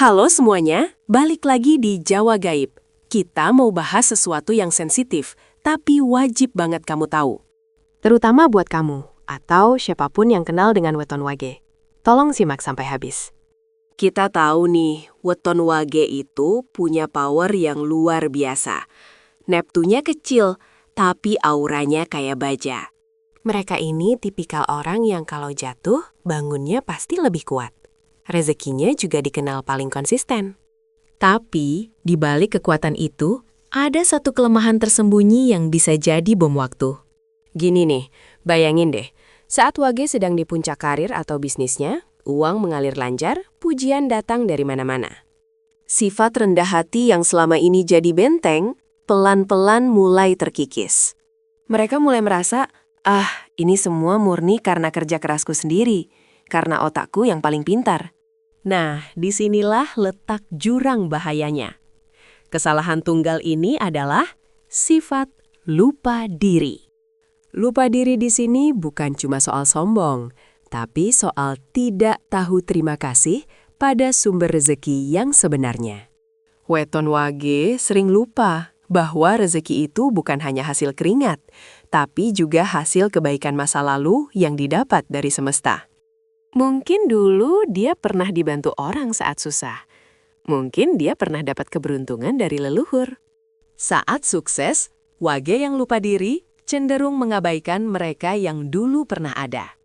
Halo semuanya, balik lagi di Jawa Gaib. Kita mau bahas sesuatu yang sensitif, tapi wajib banget kamu tahu. Terutama buat kamu, atau siapapun yang kenal dengan weton wage. Tolong simak sampai habis. Kita tahu nih, weton wage itu punya power yang luar biasa. Neptunya kecil, tapi auranya kayak baja. Mereka ini tipikal orang yang kalau jatuh, bangunnya pasti lebih kuat. Rezekinya juga dikenal paling konsisten. Tapi, di balik kekuatan itu, ada satu kelemahan tersembunyi yang bisa jadi bom waktu. Gini nih, bayangin deh, saat Wage sedang di puncak karir atau bisnisnya, uang mengalir lancar, pujian datang dari mana-mana. Sifat rendah hati yang selama ini jadi benteng, pelan-pelan mulai terkikis. Mereka mulai merasa, ini semua murni karena kerja kerasku sendiri, karena otakku yang paling pintar. Nah, disinilah letak jurang bahayanya. Kesalahan tunggal ini adalah sifat lupa diri. Lupa diri di sini bukan cuma soal sombong, tapi soal tidak tahu terima kasih pada sumber rezeki yang sebenarnya. Weton wage sering lupa bahwa rezeki itu bukan hanya hasil keringat, tapi juga hasil kebaikan masa lalu yang didapat dari semesta. Mungkin dulu dia pernah dibantu orang saat susah. Mungkin dia pernah dapat keberuntungan dari leluhur. Saat sukses, wage yang lupa diri cenderung mengabaikan mereka yang dulu pernah ada.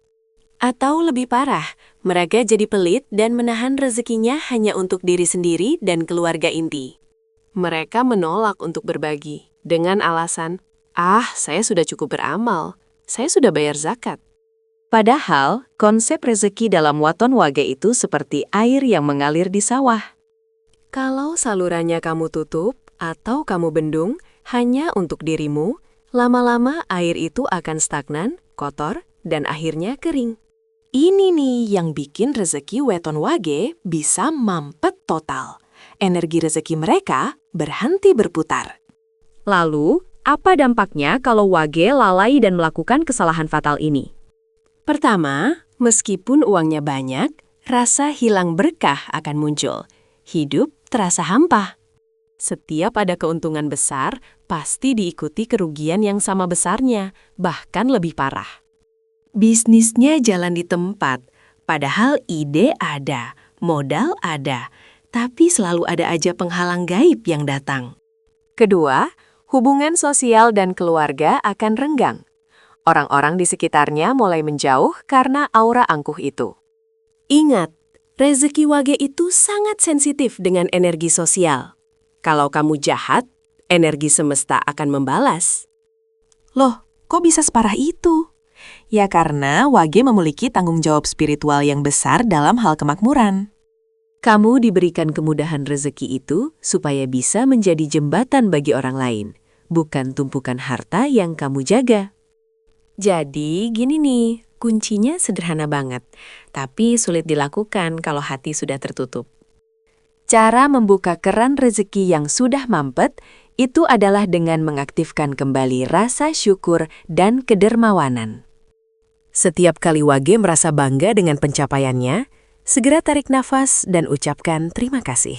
Atau lebih parah, mereka jadi pelit dan menahan rezekinya hanya untuk diri sendiri dan keluarga inti. Mereka menolak untuk berbagi dengan alasan, saya sudah cukup beramal, saya sudah bayar zakat. Padahal, konsep rezeki dalam weton wage itu seperti air yang mengalir di sawah. Kalau salurannya kamu tutup atau kamu bendung hanya untuk dirimu, lama-lama air itu akan stagnan, kotor, dan akhirnya kering. Ini nih yang bikin rezeki weton wage bisa mampet total. Energi rezeki mereka berhenti berputar. Lalu, apa dampaknya kalau wage lalai dan melakukan kesalahan fatal ini? Pertama, meskipun uangnya banyak, rasa hilang berkah akan muncul. Hidup terasa hampa. Setiap ada keuntungan besar, pasti diikuti kerugian yang sama besarnya, bahkan lebih parah. Bisnisnya jalan di tempat, padahal ide ada, modal ada, tapi selalu ada aja penghalang gaib yang datang. Kedua, hubungan sosial dan keluarga akan renggang. Orang-orang di sekitarnya mulai menjauh karena aura angkuh itu. Ingat, rezeki wage itu sangat sensitif dengan energi sosial. Kalau kamu jahat, energi semesta akan membalas. Loh, kok bisa separah itu? Ya karena wage memiliki tanggung jawab spiritual yang besar dalam hal kemakmuran. Kamu diberikan kemudahan rezeki itu supaya bisa menjadi jembatan bagi orang lain, bukan tumpukan harta yang kamu jaga. Jadi gini nih, kuncinya sederhana banget, tapi sulit dilakukan kalau hati sudah tertutup. Cara membuka keran rezeki yang sudah mampet itu adalah dengan mengaktifkan kembali rasa syukur dan kedermawanan. Setiap kali wage merasa bangga dengan pencapaiannya, segera tarik nafas dan ucapkan terima kasih.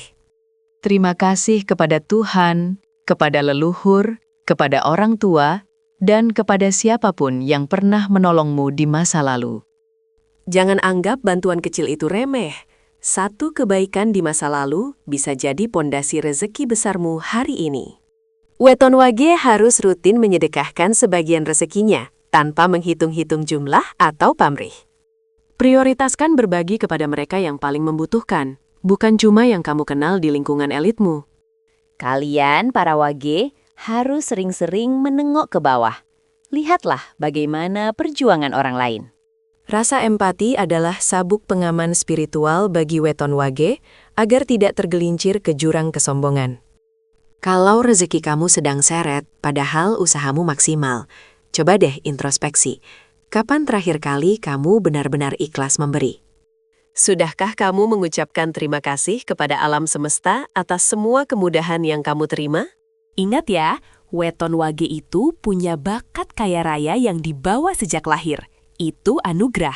Terima kasih kepada Tuhan, kepada leluhur, kepada orang tua, dan kepada siapapun yang pernah menolongmu di masa lalu. Jangan anggap bantuan kecil itu remeh. Satu kebaikan di masa lalu bisa jadi pondasi rezeki besarmu hari ini. Weton wage harus rutin menyedekahkan sebagian rezekinya, tanpa menghitung-hitung jumlah atau pamrih. Prioritaskan berbagi kepada mereka yang paling membutuhkan, bukan cuma yang kamu kenal di lingkungan elitmu. Kalian, para wage, harus sering-sering menengok ke bawah. Lihatlah bagaimana perjuangan orang lain. Rasa empati adalah sabuk pengaman spiritual bagi weton wage agar tidak tergelincir ke jurang kesombongan. Kalau rezeki kamu sedang seret, padahal usahamu maksimal, coba deh introspeksi. Kapan terakhir kali kamu benar-benar ikhlas memberi? Sudahkah kamu mengucapkan terima kasih kepada alam semesta atas semua kemudahan yang kamu terima? Ingat ya, weton wage itu punya bakat kaya raya yang dibawa sejak lahir. Itu anugerah.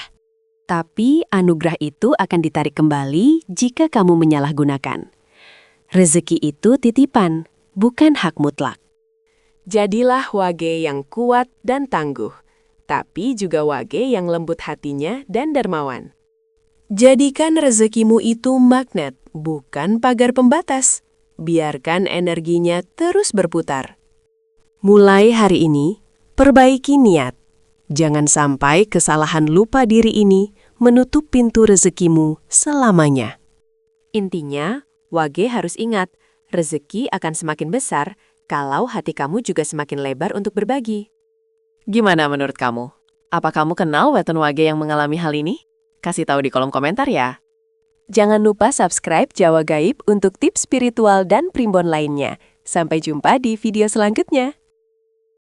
Tapi anugerah itu akan ditarik kembali jika kamu menyalahgunakan. Rezeki itu titipan, bukan hak mutlak. Jadilah wage yang kuat dan tangguh, tapi juga wage yang lembut hatinya dan dermawan. Jadikan rezekimu itu magnet, bukan pagar pembatas. Biarkan energinya terus berputar. Mulai hari ini, perbaiki niat. Jangan sampai kesalahan lupa diri ini menutup pintu rezekimu selamanya. Intinya, wage harus ingat, rezeki akan semakin besar kalau hati kamu juga semakin lebar untuk berbagi. Gimana menurut kamu? Apa kamu kenal weton wage yang mengalami hal ini? Kasih tahu di kolom komentar ya. Jangan lupa subscribe Jawa Gaib untuk tips spiritual dan primbon lainnya. Sampai jumpa di video selanjutnya.